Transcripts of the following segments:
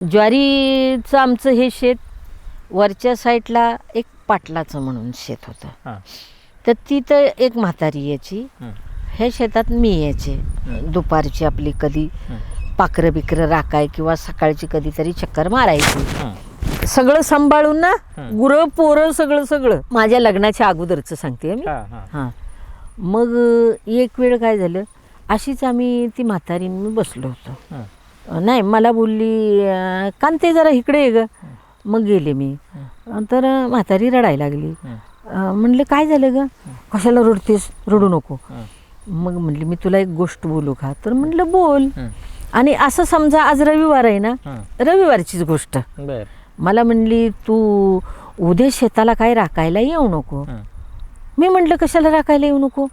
ज्वारीचं आमचं हे शेत वरच्या साईडला एक पाटलाचं म्हणून शेत होतं. तर तिथं एक म्हातारी यायची, ह्या शेतात मी यायचे. दुपारची आपली कधी पाखरं बिकरं राखाय किंवा सकाळची कधीतरी चक्कर मारायची. सगळं सांभाळून ना, गुरं पोरं सगळं सगळं माझ्या लग्नाच्या अगोदरचं सांगते मी. हां, मग एक वेळ काय झालं, अशीच आम्ही ती म्हातारीने बसलो होतो. नाही, मला बोलली कांते जरा इकडे ये ग. मग गेले मी, तर म्हातारी रडायला लागली. म्हणले काय झालं ग, कशाला रडतेस, रडू नको. मग म्हणली मी तुला एक गोष्ट बोलू का. तर म्हटलं बोल. आणि असं समजा आज रविवार आहे ना, रविवारचीच गोष्ट. मला म्हणली तू उद्या शेताला काय राखायला येऊ नको. मी म्हटलं कशाला राखायला येऊ नको.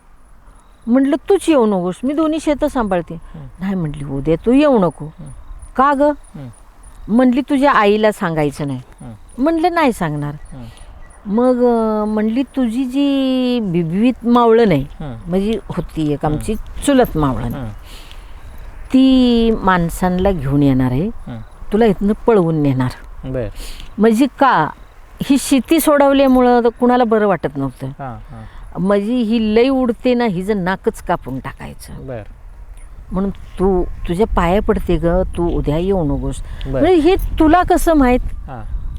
म्हटलं तूच येऊ नकोस, मी दोन्ही शेतं सांभाळते. नाही म्हटली उद्या तू येऊ नको. का ग. म्हटली तुझ्या आईला सांगायचं नाही. म्हटलं नाही सांगणार. मग म्हणली तुझी जी बिबवीत मावळं नाही, म्हणजे होती एक आमची चुलत मावळण, ती माणसांना घेऊन येणार आहे, तुला इथनं पळवून नेणार. म्हणजे का, ही शेती सोडवल्यामुळं कुणाला बरं वाटत नव्हतं. म्हणजे ही लई उडते ना, हिचं नाकच कापून टाकायचं. म्हणून तू तुझ्या पाया पडते ग, तू उद्या येऊ नकोस. म्हणजे हे तुला कसं माहीत.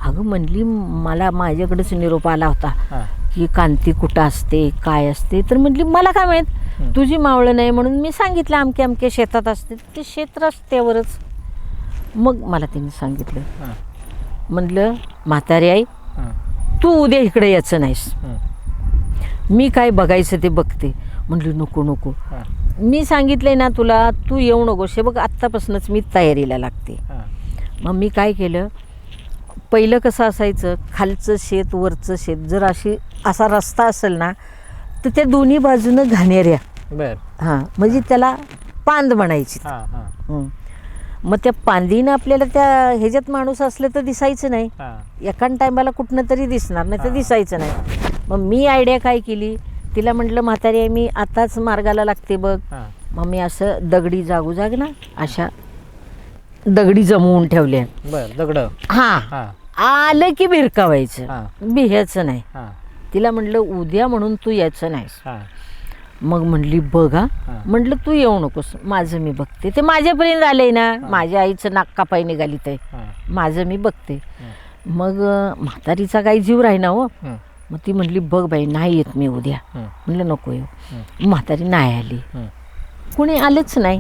अगं म्हणली मला माझ्याकडेच निरोप आला होता की कांती कुठं असते काय असते. तर म्हटली मला काय माहीत, तुझी मावळं नाही म्हणून मी सांगितलं अमक्या अमक्या शेतात असते. ते शेत रस्त्यावरच. मग मला त्यांनी सांगितलं, म्हटलं म्हातारी आई तू उद्या इकडे यायचं नाहीस, मी काय बघायचं ते बघते. म्हटली नको नको, मी सांगितलंय ना तुला, तू येऊ नकोस. हे बघ आत्तापासूनच मी तयारीला लागते. मग मी काय केलं, पहिलं कसं असायचं, खालचं शेत वरचं शेत, जर असा रस्ता असेल ना तर त्या दोन्ही बाजूनं घाणेऱ्या. हां, म्हणजे त्याला पांद म्हणायची. मग त्या पांदीनं आपल्याला त्या ह्याच्यात माणूस असलं तर दिसायचं नाही. एकान टायमाला कुठनं तरी दिसणार, नाही तर दिसायचं नाही. मग मी आयडिया काय केली, तिला म्हटलं म्हातारी आहे मी आताच मार्गाला लागते बघ. मग मी असं दगडी जागोजाग ना अशा दगडी जमवून ठेवल्या. दगड. हां, आलं की भिरकावायचं, भिह्याचं नाही. तिला म्हटलं उद्या म्हणून तू यायचं नाहीस. मग म्हणली बघा. म्हटलं तू येऊ नकोस, माझं मी बघते. ते माझ्यापर्यंत आलंय ना, माझ्या आईचं नाक कापाय निघाली ते, माझं मी बघते. मग म्हातारीचा काही जीव राहीना हो. मग ती म्हटली बघ बाई नाही येत मी उद्या. म्हटलं नको येऊ. म्हातारी नाही आली, कुणी आलंच नाही.